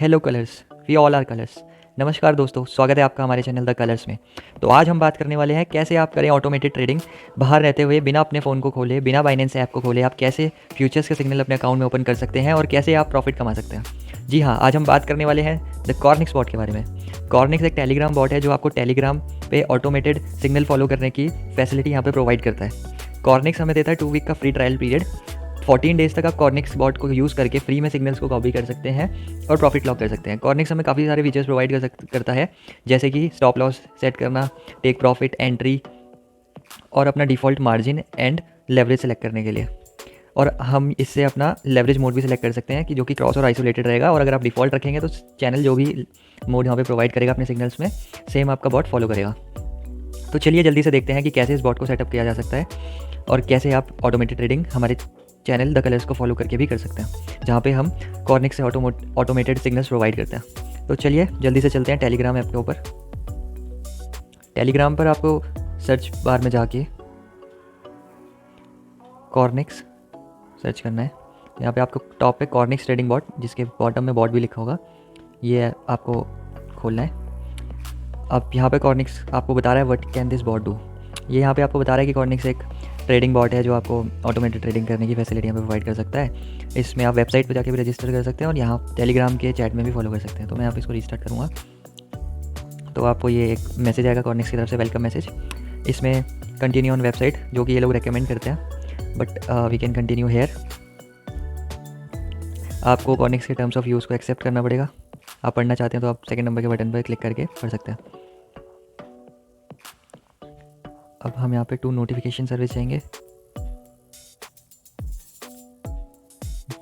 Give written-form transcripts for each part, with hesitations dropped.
Hello colors, we all are colors. नमस्कार दोस्तों, स्वागत है आपका हमारे चैनल द कलर्स में। तो आज हम बात करने वाले हैं कैसे आप करें ऑटोमेटेड ट्रेडिंग बाहर रहते हुए, बिना अपने फ़ोन को खोले, बिना बाइनेंस ऐप को खोले। आप कैसे फ्यूचर्स के सिग्नल अपने अकाउंट में ओपन कर सकते हैं और कैसे आप प्रॉफिट कमा सकते हैं। जी हाँ, आज हम बात करने वाले हैं द कॉर्निक्स बॉट के बारे में। कॉर्निक्स एक टेलीग्राम बॉट है जो आपको टेलीग्राम पे ऑटोमेटेड सिग्नल फॉलो करने की फैसिलिटी यहाँ पे प्रोवाइड करता है। कॉर्निक्स हमें देता है 2 वीक का फ्री ट्रायल पीरियड। 14 डेज़ तक आप कॉर्निक्स बॉट को यूज़ करके फ्री में सिग्नल्स को कॉपी कर सकते हैं और प्रॉफिट लॉक कर सकते हैं। कॉर्निक्स हमें काफ़ी सारे फीचर्स प्रोवाइड करता है, जैसे कि स्टॉप लॉस सेट करना, टेक प्रॉफिट, एंट्री और अपना default margin and leverage select करने के लिए। और हम इससे अपना लेवरेज मोड भी सेलेक्ट कर सकते हैं कि जो कि क्रॉस और आइसोलेटेड रहेगा। और अगर आप डिफ़ॉल्ट रखेंगे तो चैनल जो भी मोड यहाँ पे प्रोवाइड करेगा अपने सिग्नल्स में, सेम आपका बॉट फॉलो करेगा। तो चलिए जल्दी से देखते हैं कि कैसे इस बॉट को सेटअप किया जा सकता है और कैसे आप ऑटोमेटेड ट्रेडिंग हमारे चैनल द कलर्स को फॉलो करके भी कर सकते हैं, जहाँ पे हम कॉर्निक्स से ऑटोमेटेड सिग्नल्स प्रोवाइड करते हैं। तो चलिए जल्दी से चलते हैं टेलीग्राम ऐप के ऊपर। टेलीग्राम पर आपको सर्च बार में जाके कॉर्निक्स सर्च करना है। यहाँ पे आपको टॉप पे कॉर्निक्स ट्रेडिंग बॉट, जिसके बॉटम में बॉट भी लिखा होगा, ये आपको खोलना है। अब यहाँ पे कॉर्निक्स आपको बता रहा है what can this bot do. ये यहाँ पे आपको बता रहा है कि कॉर्निक्स एक ट्रेडिंग बॉट है जो आपको ऑटोमेटेड ट्रेडिंग करने की फैसिलिटी यहाँ पे प्रोवाइड कर सकता है। इसमें आप वेबसाइट पे जाके भी रजिस्टर कर सकते हैं और यहाँ टेलीग्राम के चैट में भी फॉलो कर सकते हैं। तो मैं यहाँ पे इसको रीस्टार्ट करूँगा तो आपको ये एक मैसेज आएगा कॉर्निक्स की तरफ से, वेलकम मैसेज। इसमें कंटिन्यू ऑन वेबसाइट, जो कि ये लोग रेकमेंड करते हैं, but we can continue here. आपको कॉर्निक्स के टर्म्स ऑफ यूज़ को एक्सेप्ट करना पड़ेगा। आप पढ़ना चाहते हैं तो आप सेकंड नंबर के बटन पर क्लिक करके पढ़ सकते हैं। अब हम यहाँ पे टू नोटिफिकेशन सर्विस जाएंगे।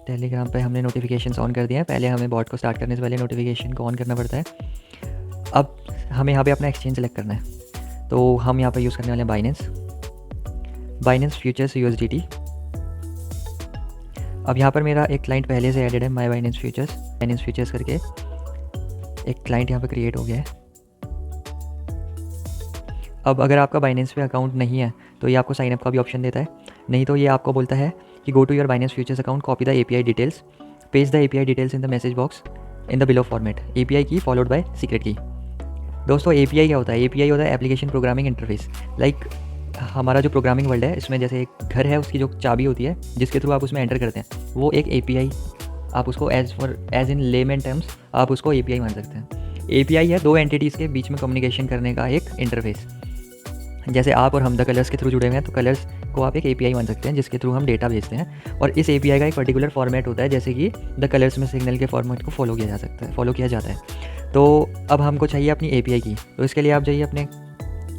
टेलीग्राम पे हमने नोटिफिकेशंस ऑन कर दिए हैं। पहले हमें बॉट को स्टार्ट करने से पहले नोटिफिकेशन को ऑन करना पड़ता है। अब हमें यहाँ पे अपना एक्सचेंज सेलेक्ट करना है। तो हम यहाँ पे यूज़ करने वाले हैं बाइनेंस फ्यूचर्स USDT। अब यहाँ पर मेरा एक क्लाइंट पहले से एडेड है, माई बाइनेंस फ्यूचर्स करके एक क्लाइंट यहाँ पर क्रिएट हो गया है। अब अगर आपका बाइनेंस पे अकाउंट नहीं है तो ये आपको साइन अप का भी ऑप्शन देता है, नहीं तो ये आपको बोलता है कि go to your Binance futures account, copy the API details, paste the API details in the message box in the below format, API key followed by secret key. दोस्तों API क्या होता है? API होता है एप्लीकेशन प्रोग्रामिंग इंटरफेस। लाइक हमारा जो programming world है, इसमें जैसे एक घर है, उसकी जो चाबी होती है जिसके थ्रू आप उसमें एंटर करते हैं, वो एक API, आप उसको एज इन लेमन टर्म्स आप उसको API मान सकते हैं। API है दो एंटिटीज़ के बीच में कम्युनिकेशन करने का एक इंटरफेस। जैसे आप और हम द कलर्स के थ्रू जुड़े हुए हैं तो कलर्स को आप एक API मान सकते हैं जिसके थ्रू हम डेटा भेजते हैं। और इस API का एक पर्टिकुलर फॉर्मेट होता है, जैसे कि द कलर्स में सिग्नल के फॉर्मेट को फॉलो किया जाता है। तो अब हमको चाहिए अपनी API की। तो इसके लिए आप जाइए अपने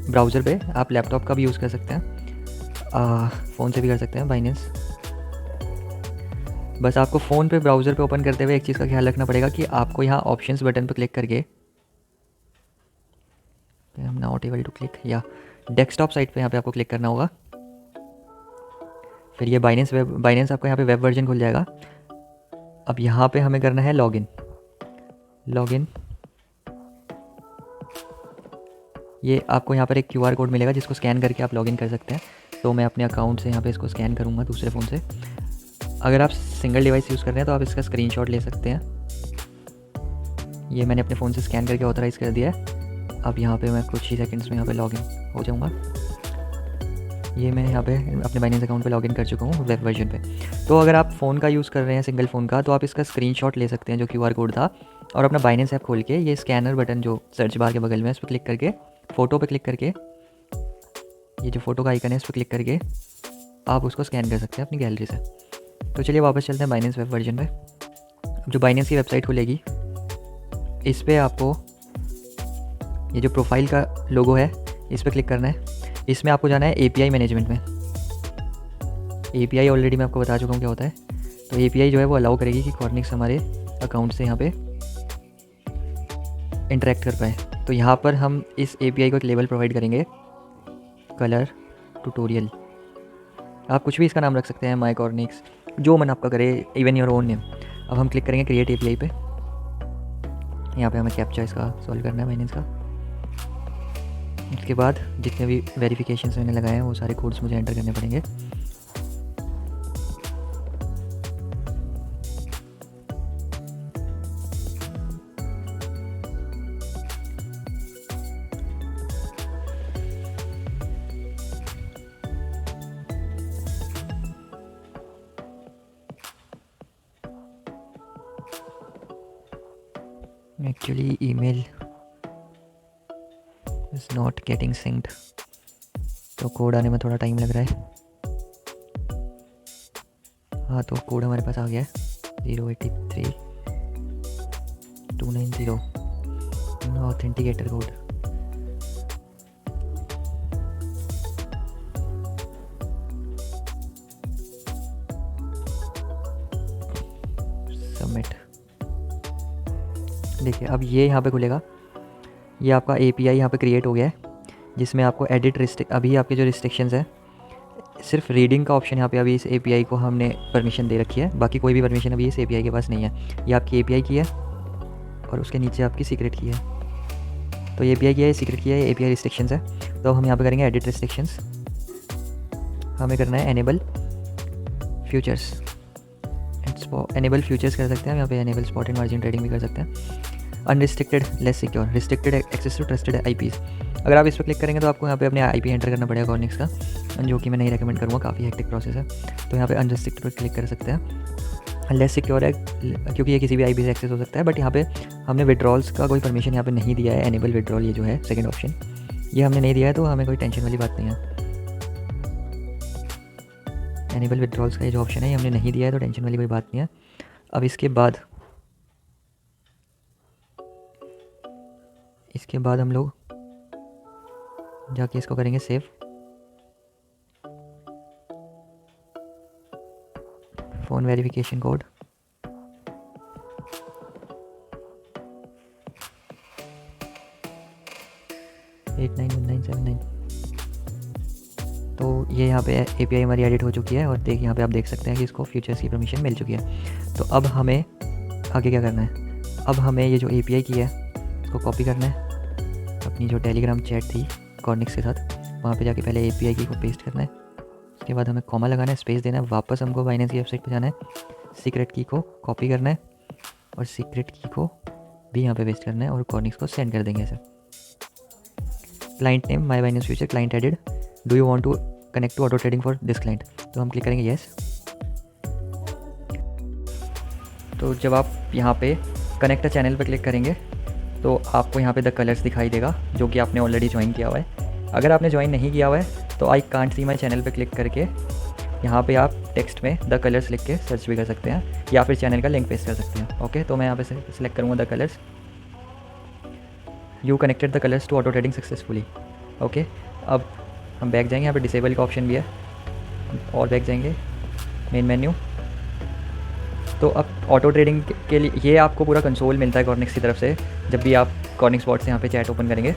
ब्राउज़र पे, आप लैपटॉप का भी यूज़ कर सकते हैं, फ़ोन से भी कर सकते हैं बाइनेंस। बस आपको फ़ोन पे ब्राउज़र पे ओपन करते हुए एक चीज़ का ख्याल रखना पड़ेगा कि आपको यहाँ ऑप्शंस बटन पर क्लिक करके, हम नॉट एबल टू क्लिक, या डेस्कटॉप साइट पे यहाँ पे आपको क्लिक करना होगा। फिर ये बाइनेंस आपको यहाँ पे वेब वर्जन खुल जाएगा। अब यहाँ पे हमें करना है लॉगिन। ये आपको यहाँ पर एक QR कोड मिलेगा जिसको स्कैन करके आप लॉगिन कर सकते हैं। तो मैं अपने अकाउंट से यहाँ पे इसको स्कैन करूँगा दूसरे फ़ोन से। अगर आप सिंगल डिवाइस यूज़ कर रहे हैं तो आप इसका स्क्रीनशॉट ले सकते हैं। ये मैंने अपने फ़ोन से स्कैन करके ऑथराइज़ कर दिया है। अब यहाँ पे मैं कुछ ही सेकंड्स में यहाँ पे लॉगिन हो जाऊँगा। ये मैं यहाँ पे अपने बाइनेंस अकाउंट पे लॉगिन कर चुका हूँ वेब वर्जन पे। तो अगर आप फ़ोन का यूज़ कर रहे हैं, सिंगल फ़ोन का, तो आप इसका स्क्रीनशॉट ले सकते हैं जो QR कोड था, और अपना बाइनेंस ऐप खोल के ये स्कैनर बटन जो सर्च बार के बगल में है, इस पर क्लिक करके, फ़ोटो पे क्लिक करके, ये जो फ़ोटो का आइकन है इस पर क्लिक करके आप उसको स्कैन कर सकते हैं अपनी गैलरी से। तो चलिए वापस चलते हैं बाइनेंस वेब वर्जन पर। जो बाइनेंस की वेबसाइट खुलेगी, इस पर आपको ये जो प्रोफाइल का लोगो है इस पर क्लिक करना है। इसमें आपको जाना है API मैनेजमेंट में। API ऑलरेडी मैं आपको बता चुका हूँ क्या होता है। तो API जो है वो अलाउ करेगी कि कॉर्निक्स हमारे अकाउंट से यहाँ पे इंटरेक्ट कर पाए। तो यहाँ पर हम इस API को एक लेबल प्रोवाइड करेंगे, कलर ट्यूटोरियल। आप कुछ भी इसका नाम रख सकते हैं, माई कॉर्निक्स, जो मन आपका करे, इवन योर ओन नेम। अब हम क्लिक करेंगे क्रिएट API पे। यहाँ पे हमें कैप्चा इसका सॉल्व करना है बाइनेंस का। उसके बाद जितने भी वेरिफिकेशंस मैंने लगाए हैं वो सारे कोड्स मुझे एंटर करने पड़ेंगे। Actually email is not getting synced, तो कोड आने में थोड़ा टाइम लग रहा है। हाँ, तो कोड हमारे पास आ गया है 083290 ऑथेंटिकेटर कोड। सबमिट। देखिए अब ये यहाँ पे खुलेगा, ये आपका API यहाँ पे क्रिएट हो गया है, जिसमें आपको एडिट अभी आपके जो रिस्ट्रिक्शंस है, सिर्फ रीडिंग का ऑप्शन यहाँ पे अभी इस API को हमने परमिशन दे रखी है, बाकी कोई भी परमिशन अभी इस API के पास नहीं है। ये आपकी API की है और उसके नीचे आपकी सीक्रेट की है। तो ये API की है, सीक्रेट की है, ये API रिस्ट्रिक्शंस है। तो हम यहाँ पे करेंगे एडिट रिस्ट्रिक्शंस, हमें करना है एनेबल फ्यूचर्स। एनेबल फ्यूचर्स कर सकते हैं हम यहाँ पे, enable spot and margin trading भी कर सकते हैं। Unrestricted less secure, restricted access to trusted IPs। अगर आप इस पर क्लिक करेंगे तो आपको यहाँ पे अपने IP एंटर करना पड़ेगा कॉर्निक्स का, जो कि मैं नहीं रेकमेंड करूँगा, काफ़ी हेक्टिक प्रोसेस है। तो यहाँ पे अनरिस्ट्रिक्टेड पर क्लिक कर सकते हैं। लेस सिक्योर है क्योंकि ये किसी भी IP से एक्सेस हो सकता है, बट यहाँ पे हमने विड्रॉल्स का कोई परमिशन यहाँ पे नहीं दिया है। एनेबल विड्रॉल ये जो है सेकंड ऑप्शन, ये हमने नहीं दिया है, तो हमें कोई टेंशन वाली बात नहीं है। एनेबल विड्रॉल्स का ये जो ऑप्शन है ये हमने नहीं दिया है, तो टेंशन वाली कोई बात नहीं है। अब इसके बाद हम लोग जाके इसको करेंगे save. Phone verification code, at 91979। तो ये यहाँ पे API हमारी एडिट हो चुकी है और यहाँ पे आप देख सकते हैं कि इसको फ्यूचर्स की परमिशन मिल चुकी है। तो अब हमें आगे क्या करना है, अब हमें ये जो API की है इसको कॉपी करना है, अपनी जो टेलीग्राम चैट थी कॉर्निक्स के साथ, वहाँ पे जाके पहले API की को पेस्ट करना है। उसके बाद हमें कॉमा लगाना है, स्पेस देना है, वापस हमको बाइनेंस की वेबसाइट पे जाना है, सीक्रेट की को कॉपी करना है और सीक्रेट की को भी यहाँ पे पेस्ट करना है और कॉर्निक्स को सेंड कर देंगे ऐसे। Client name my Binance future, client added, do you want to connect to auto trading for this client, तो हम क्लिक करेंगे येस। तो जब आप यहाँ पे कनेक्ट चैनल पर क्लिक करेंगे तो आपको यहाँ पे द कलर्स दिखाई देगा, जो कि आपने ऑलरेडी ज्वाइन किया हुआ है। अगर आपने ज्वाइन नहीं किया हुआ है तो I can't see my channel पे क्लिक करके यहाँ पे आप टेक्स्ट में द कलर्स लिख के सर्च भी कर सकते हैं, या फिर चैनल का लिंक पेस्ट कर सकते हैं। ओके, तो मैं यहाँ पे सेलेक्ट करूँगा the colors. You connected the colors to auto trading successfully. Okay, अब हम बैक जाएंगे, यहाँ पे डिसेबल का ऑप्शन भी है, और बैक जाएंगे मेन मेन्यू। तो अब ऑटो ट्रेडिंग के लिए ये आपको पूरा कंसोल मिलता है कॉर्निक्स की तरफ से। जब भी आप कॉर्निक्स बॉट से यहाँ पे चैट ओपन करेंगे,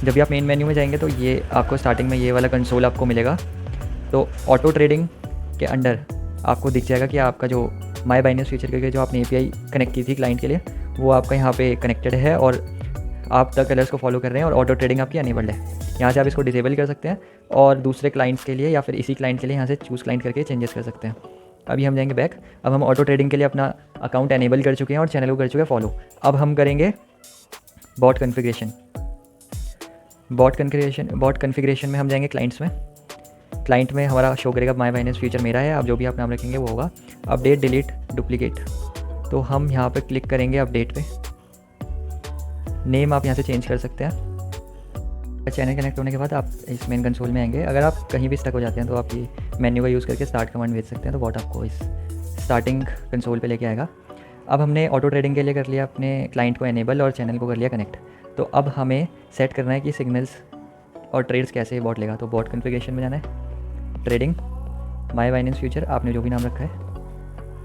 जब भी आप मेन मेन्यू में जाएंगे तो ये आपको स्टार्टिंग में ये वाला कंसोल आपको मिलेगा। तो ऑटो ट्रेडिंग के अंडर आपको दिख जाएगा कि आपका जो माई बाइनेंस फ्यूचर के जो आपने API कनेक्ट की थी क्लाइंट के लिए, वो आपका यहाँ पे कनेक्टेड है और आप द कलर्स को फॉलो कर रहे हैं और ऑटो ट्रेडिंग आपकी अनेबल्ड है। यहाँ से आप इसको डिसेबल कर सकते हैं और दूसरे क्लाइंट्स के लिए या फिर इसी क्लाइंट के लिए यहाँ से चूज़ क्लाइंट करके चेंजेस कर सकते हैं। अभी हम जाएंगे बैक। अब हम ऑटो ट्रेडिंग के लिए अपना अकाउंट एनेबल कर चुके हैं और चैनल को कर चुके हैं फॉलो। अब हम करेंगे बॉट कन्फिग्रेशन। बॉट कन्फिग्रेशन में हम जाएंगे क्लाइंट्स में। क्लाइंट में हमारा शो करेगा माई बाइनेंस फ्यूचर मेरा है, अब जो भी आप नाम रखेंगे वो होगा। अपडेट, डिलीट, डुप्लीकेट, तो हम यहाँ पे क्लिक करेंगे अपडेट पे। नेम आप यहाँ से चेंज कर सकते हैं। चैनल कनेक्ट होने के बाद आप इस मेन कंसोल में आएंगे। अगर आप कहीं भी स्टक हो जाते हैं तो आप ये मेन्यू का यूज़ करके स्टार्ट कमांड भेज सकते हैं, तो बॉट आपको इस स्टार्टिंग कंसोल पे लेके आएगा। अब हमने ऑटो ट्रेडिंग के लिए कर लिया अपने क्लाइंट को एनेबल और चैनल को कर लिया कनेक्ट। तो अब हमें सेट करना है कि सिग्नल्स और ट्रेड्स कैसे बॉट लेगा। तो बॉट कन्फिग्रेशन में जाना है, ट्रेडिंग, माई बाइनेंस फ्यूचर, आपने जो भी नाम रखा है।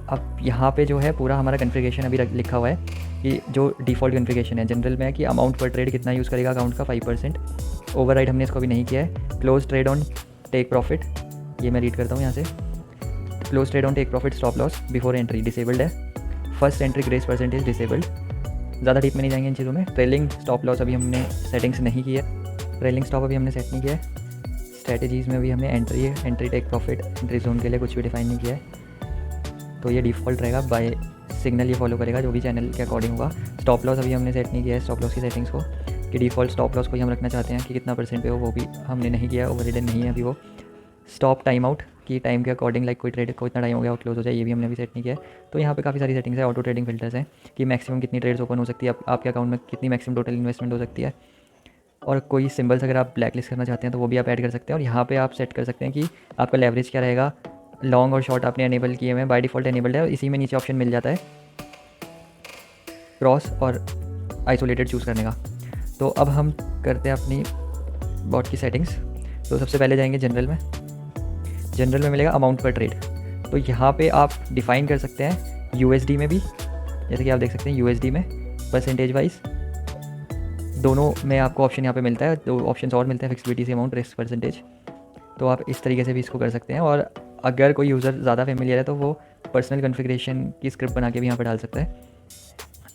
अब यहाँ पे जो है पूरा हमारा कन्फिग्रेशन अभी लिखा हुआ है कि जो डिफ़ॉल्ट कन्फिग्रेशन है जनरल में है कि अमाउंट पर ट्रेड कितना यूज़ करेगा अकाउंट का 5%। ओवरराइड हमने इसको भी नहीं किया है। Close trade on take profit, ये मैं रीड करता हूँ यहाँ से। Close trade on take profit stop loss before entry disabled है। First entry grace percentage disabled. ज़्यादा डीप में नहीं जाएंगे इन चीज़ों में। ट्रेलिंग स्टॉप लॉस अभी हमने सेटिंग्स नहीं की है, ट्रेलिंग स्टॉप अभी हमने सेट नहीं किया है। स्ट्रैटेजीज़ में भी हमने entry take profit, entry zone के लिए कुछ भी डिफाइन नहीं किया है, तो ये डिफ़ॉल्ट रहेगा। बाय सिग्नल ये फॉलो करेगा जो भी चैनल के अकॉर्डिंग होगा। स्टॉप लॉस अभी हमने सेट नहीं किया है, स्टॉप लॉस की सेटिंग्स को, कि डिफ़ॉल्ट स्टॉप लॉस को ही हम रखना चाहते हैं कि कितना % पे हो, वो भी हमने नहीं किया, ओवर रिडन नहीं है अभी वो। स्टॉप टाइम आउट की टाइम के अकॉर्डिंग, लाइक कोई ट्रेड को इतना टाइम हो गया और क्लोज हो जाए, ये भी हमने अभी सेट नहीं किया है। तो यहाँ पे काफ़ी सारी सेटिंग्स है। ऑटो ट्रेडिंग फिल्टर्स हैं कि मैक्सिमम कितनी ट्रेड्स ओपन हो सकती है, आपके अकाउंट में कितनी मैक्सिमम टोटल इन्वेस्टमेंट हो सकती है। और कोई सिंबल्स अगर आप ब्लैक लिस्ट करना चाहते हैं तो वो भी आप ऐड कर सकते हैं। और यहाँ पे आप सेट कर सकते हैं कि आपका लेवरेज क्या रहेगा। लॉन्ग और शॉर्ट आपने एनेबल किए हुए हैं, बाय डिफ़ॉल्ट एनेबल्ड है। इसी में नीचे ऑप्शन मिल जाता है क्रॉस और आइसोलेटेड चूज़ करने का। तो अब हम करते हैं अपनी बॉट की सेटिंग्स। तो सबसे पहले जाएंगे जनरल में। जनरल में मिलेगा अमाउंट पर ट्रेड। तो यहाँ पे आप डिफ़ाइन कर सकते हैं यूएसडी में भी, जैसे कि आप देख सकते हैं यूएसडी में परसेंटेज वाइज दोनों में आपको ऑप्शन यहाँ पे मिलता है। दो ऑप्शन और मिलते हैं, fix BTC amount, risk percentage. तो आप इस तरीके से भी इसको कर सकते हैं। और अगर कोई यूज़र ज़्यादा फेमिलियर है तो वो पर्सनल कॉन्फ़िगरेशन की स्क्रिप्ट बना के भी यहाँ पर डाल सकता है।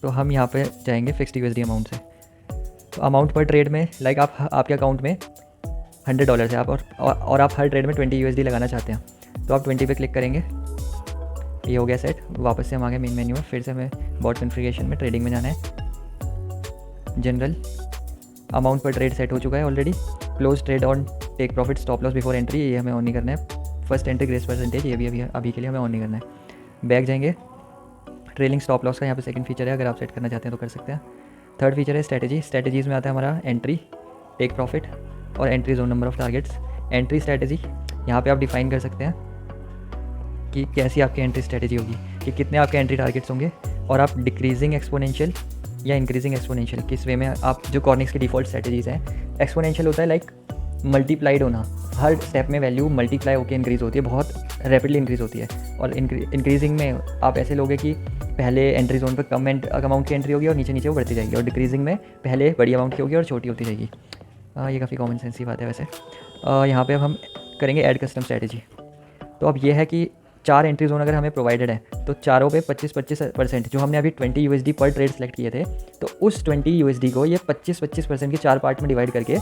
तो हम यहाँ पे जाएंगे फिक्स्ड यूएसडी अमाउंट से। तो अमाउंट पर ट्रेड में लाइक आपके अकाउंट में $100 है आप और आप हर ट्रेड में 20 यूएसडी लगाना चाहते हैं, तो आप 20 पे क्लिक करेंगे। ये हो गया सेट। वापस से हम आ गए मेन मेन्यू में, फिर से हमें बॉट कॉन्फ़िगरेशन में ट्रेडिंग में जाना है। जनरल अमाउंट पर ट्रेड सेट हो चुका है already. Close trade on take profit stop loss before entry, ये हमें ऑन नहीं करना है। फर्स्ट एंट्री ग्रेस परसेंटेज, ये भी अभी के लिए हमें ऑन नहीं करना है। बैक जाएंगे। ट्रेलिंग स्टॉप लॉस का यहाँ पे सेकंड फीचर है, अगर आप सेट करना चाहते हैं तो कर सकते हैं। थर्ड फीचर है स्ट्रैटेजी। स्ट्रैटेजीज़ में आता है हमारा एंट्री, टेक प्रॉफिट और entry zone number of targets. Entry strategy यहाँ पे आप डिफाइन कर सकते हैं कि कैसी आपकी एंट्री स्ट्रैटेजी होगी, कि कितने आपके एंट्री टारगेट्स होंगे। और आप डिक्रीजिंग एक्सपोनेंशियल या इंक्रीजिंग एक्सपोनेंशियल किस वे में आप, जो कॉर्निक्स की डिफ़ॉल्ट स्ट्रैटेजीज़ हैं। एक्सपोनेंशियल होता है लाइक मल्टीप्लाइड होना, हर स्टेप में वैल्यू मल्टीप्लाई होकर इंक्रीज़ होती है, बहुत रैपिडली इंक्रीज़ होती है। और इंक्रीजिंग में आप ऐसे लोगे कि पहले एंट्री जोन पर कम अमाउंट की एंट्री होगी और नीचे नीचे वो बढ़ती जाएगी। और डिक्रीजिंग में पहले बड़ी अमाउंट की होगी और छोटी होती जाएगी। ये काफ़ी कॉमन सेंस की बात है वैसे। यहाँ पे अब हम करेंगे ऐड कस्टम स्ट्रैटेजी। तो अब ये है कि 4 एंट्री जोन अगर हमें प्रोवाइडेड है तो चारों पे 25-25%, जो हमने अभी 20 यूएसडी पर ट्रेड सेलेक्ट किए थे, तो उस 20 यूएसडी को ये 25-25% के 4 पार्ट में डिवाइड करके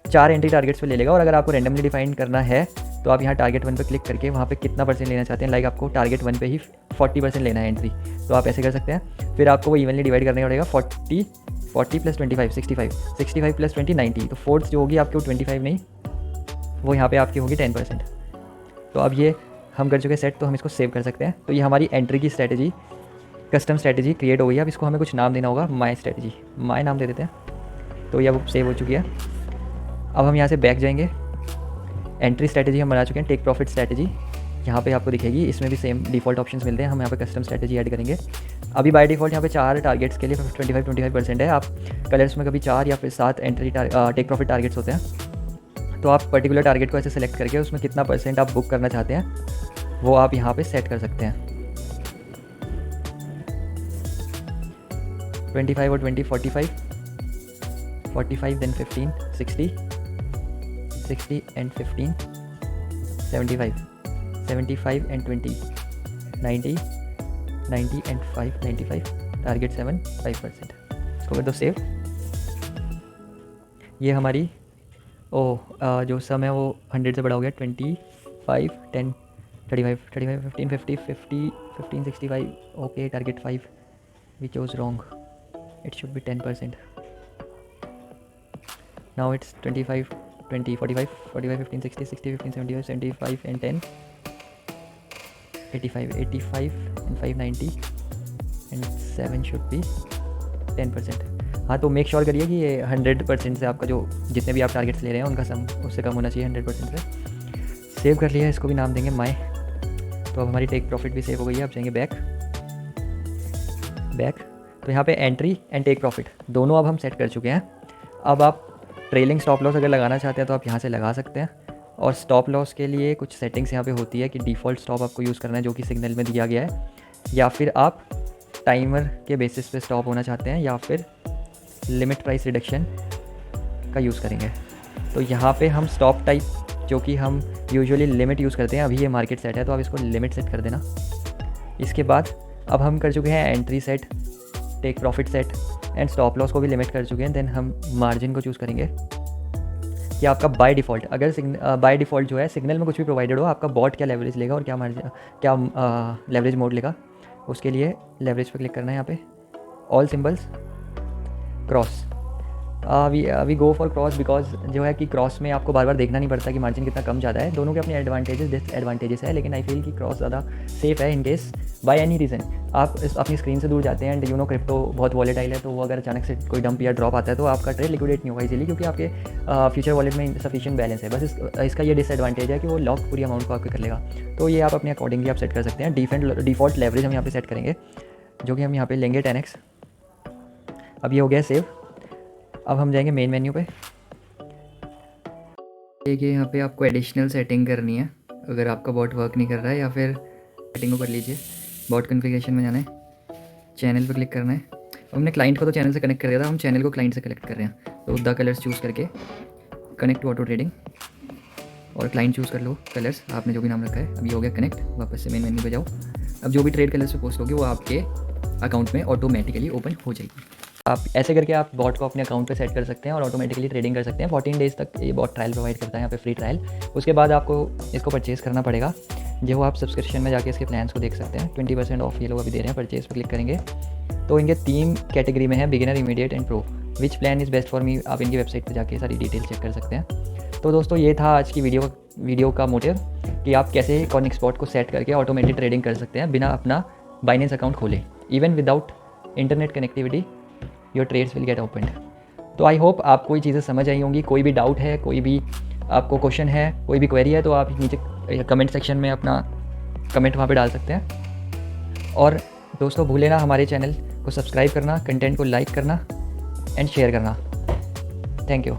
4 एंट्री टारगेट्स पे ले लेगा। और अगर आपको रैंडमली डिफाइन करना है तो आप यहाँ टारगेट 1 पे क्लिक करके वहाँ पे कितना परसेंट लेना चाहते हैं, लाइक आपको टारगेट 1 पे ही 40% लेना है एंट्री, तो आप ऐसे कर सकते हैं। फिर आपको वो इवनली डिवाइड करना पड़ेगा। 40 + 25 65 65 + 20 90। तो फोर्थ जो होगी आपकी वो 25 नहीं, वो यहाँ पे आपकी होगी 10%। तो अब ये हम कर चुके सेट, तो हम इसको सेव कर सकते हैं। तो ये हमारी एंट्री की स्ट्रैटेजी, कस्टम स्ट्रैटेजी क्रिएट हो गई है। अब इसको हमें कुछ नाम देना होगा, माय स्ट्रैटेजी, माय नाम दे देते हैं। तो ये अब सेव हो चुकी है। अब हम यहाँ से बैक जाएंगे। एंट्री स्ट्रैटेजी हम बना चुके हैं। टेक प्रॉफिट स्ट्रैटेजी यहाँ पे आपको दिखेगी, इसमें भी सेम डिफ़ॉल्ट ऑप्शंस मिलते हैं। हम यहाँ पे कस्टम स्ट्रैटेजी ऐड करेंगे। अभी बाय डिफ़ॉल्ट यहाँ पे 4 टारगेट्स के लिए 25% है। आप कलर्स में कभी 4 या फिर 7 एंट्री टेक प्रॉफिट टारगेट्स होते हैं। तो आप पर्टिकुलर टारगेट को ऐसे सेलेक्ट करके उसमें कितना % आप बुक करना चाहते हैं वो आप यहाँ पे सेट कर सकते हैं। 25 और 20 45 then 15 60 and 15 75 and 20 90 and 5 95 target 7 5%। इसको कर दो सेव। ये हमारी जो सम है वो 100 से बड़ा हो गया। 25 10 35 15 50 15 65। Okay, target 5 we chose wrong, it should be 10%. Now it's 25 20 45 15 60 15 75 75 and 10 85 and 5 90 and 7 should be 10%. हाँ, तो मेक श्योर करिए कि ये 100% से आपका जो जितने भी आप टारगेट्स ले रहे हैं उनका सम उससे कम होना चाहिए 100% से। सेव कर लिया, इसको भी नाम देंगे माय। तो अब हमारी टेक प्रॉफिट भी सेव हो गई है। अब जाएंगे बैक। तो यहाँ पे एंट्री एंड टेक प्रॉफिट दोनों अब हम सेट कर चुके हैं। अब आप ट्रेलिंग स्टॉप लॉस अगर लगाना चाहते हैं तो आप यहाँ से लगा सकते हैं। और स्टॉप लॉस के लिए कुछ सेटिंग्स यहाँ पे होती है कि डिफ़ॉल्ट स्टॉप आपको यूज़ करना है जो कि सिग्नल में दिया गया है, या फिर आप टाइमर के बेसिस पे स्टॉप होना चाहते हैं, या फिर लिमिट प्राइस रिडक्शन का यूज़ करेंगे। तो यहाँ पे हम स्टॉप टाइप जो कि हम यूजुअली लिमिट यूज़ करते हैं, अभी ये मार्केट सेट है तो आप इसको लिमिट सेट कर देना। इसके बाद अब हम कर चुके हैं entry set, take profit set and stop loss को भी लिमिट कर चुके हैं। देन हम मार्जिन को चूज़ करेंगे कि आपका बाय डिफ़ॉल्ट, अगर बाय डिफ़ॉल्ट जो है सिग्नल में कुछ भी प्रोवाइडेड हो, आपका बॉट क्या लेवरेज लेगा और क्या लेवरेज मोड लेगा, उसके लिए लेवरेज पे क्लिक करना है। यहाँ पे all symbols cross. We go for cross because जो है कि क्रॉस में आपको बार बार देखना नहीं पड़ता कि मार्जिन कितना कम ज़्यादा है। दोनों के अपने एडवांटेजेस डिसएडवांटेजेस है, लेकिन आई फील कि क्रॉस ज़्यादा सेफ है in case by any reason आप अपनी स्क्रीन से दूर जाते हैं एंड क्रिप्टो बहुत वॉलेटाइल है, तो वो अगर अचानक से कोई डंप या ड्रॉप आता है तो आपका ट्रेड लिक्विडेट नहीं होगा इजीली, क्योंकि आपके फ्यूचर वॉलेट में सफिशिएंट बैलेंस है। बस इसका ये डिसएडवांटेज है कि वो लॉक पूरी अमाउंट को आपके कर लेगा। तो ये आप अपने अकॉर्डिंगली आप सेट कर सकते हैं। डिफ़ॉल्ट लेवरेज हम यहाँ पे सेट करेंगे, जो कि हम यहाँ पे लेंगे 10x। अब ये हो गया सेव। अब हम जाएंगे मेन मेन्यू पे। देखिए यहाँ पे आपको एडिशनल सेटिंग करनी है अगर आपका बॉट वर्क नहीं कर रहा है, या फिर सेटिंग को कर लीजिए। बॉट कॉन्फ़िगरेशन में जाना है, चैनल पर क्लिक करना है। हमने क्लाइंट को तो चैनल से कनेक्ट कर दिया था, हम चैनल को क्लाइंट से कनेक्ट कर रहे हैं। तो द कलर्स चूज़ करके कनेक्ट टू ऑटो ट्रेडिंग और क्लाइंट चूज़ कर लो कलर्स, आपने जो भी नाम रखा है। अब ये हो गया कनेक्ट। वापस से मेन मेन्यू पे जाओ। अब जो भी ट्रेड कलर्स पे पोस्ट होगी वो आपके अकाउंट में ऑटोमेटिकली ओपन हो जाएगी। आप ऐसे करके आप बॉट को अपने अकाउंट पे सेट कर सकते हैं और ऑटोमेटिकली ट्रेडिंग कर सकते हैं। 14 डेज़ तक ये बॉट ट्रायल प्रोवाइड करता है, यहाँ पे फ्री ट्रायल। उसके बाद आपको इसको परचेज़ करना पड़ेगा, जो आप सब्सक्रिप्शन में जाके इसके प्लान्स को देख सकते हैं। 20% ऑफ ये लोग अभी दे रहे हैं। परचेज़ पर क्लिक करेंगे तो इनके 3 कैटेगरी में है, beginner, immediate and pro. Which plan is best for me, आप इनकी वेबसाइट पर जाके सारी डिटेल चेक कर सकते हैं। तो दोस्तों ये था आज की वीडियो का मोटिव कि आप कैसे कॉइनिक स्पॉट को सेट करके ऑटोमेटिक ट्रेडिंग कर सकते हैं बिना अपना बाइनेंस अकाउंट खोले। Even without internet connectivity your trades will get opened. तो आई होप आपको ये चीज़ें समझ आई होंगी। कोई भी डाउट है, कोई भी आपको क्वेश्चन है, कोई भी क्वेरी है, तो आप नीचे कमेंट सेक्शन में अपना कमेंट वहाँ पे डाल सकते हैं। और दोस्तों भूले ना हमारे चैनल को सब्सक्राइब करना, कंटेंट को लाइक करना एंड शेयर करना। Thank you.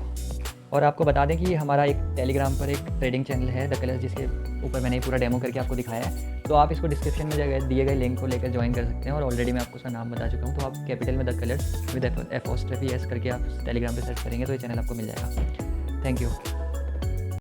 और आपको बता दें कि हमारा एक टेलीग्राम पर एक ट्रेडिंग चैनल है द कलर्स, जिसके ऊपर मैंने पूरा डेमो करके आपको दिखाया है। तो आप इसको डिस्क्रिप्शन में दिए गए लिंक को लेकर ज्वाइन कर सकते हैं। और ऑलरेडी मैं आपको उसका नाम बता चुका हूँ, तो आप कैपिटल में द कलर्स विद एफओस्ट्रफी एस करके आप टेलीग्राम पे सर्च करेंगे तो ये चैनल आपको मिल जाएगा। Thank you.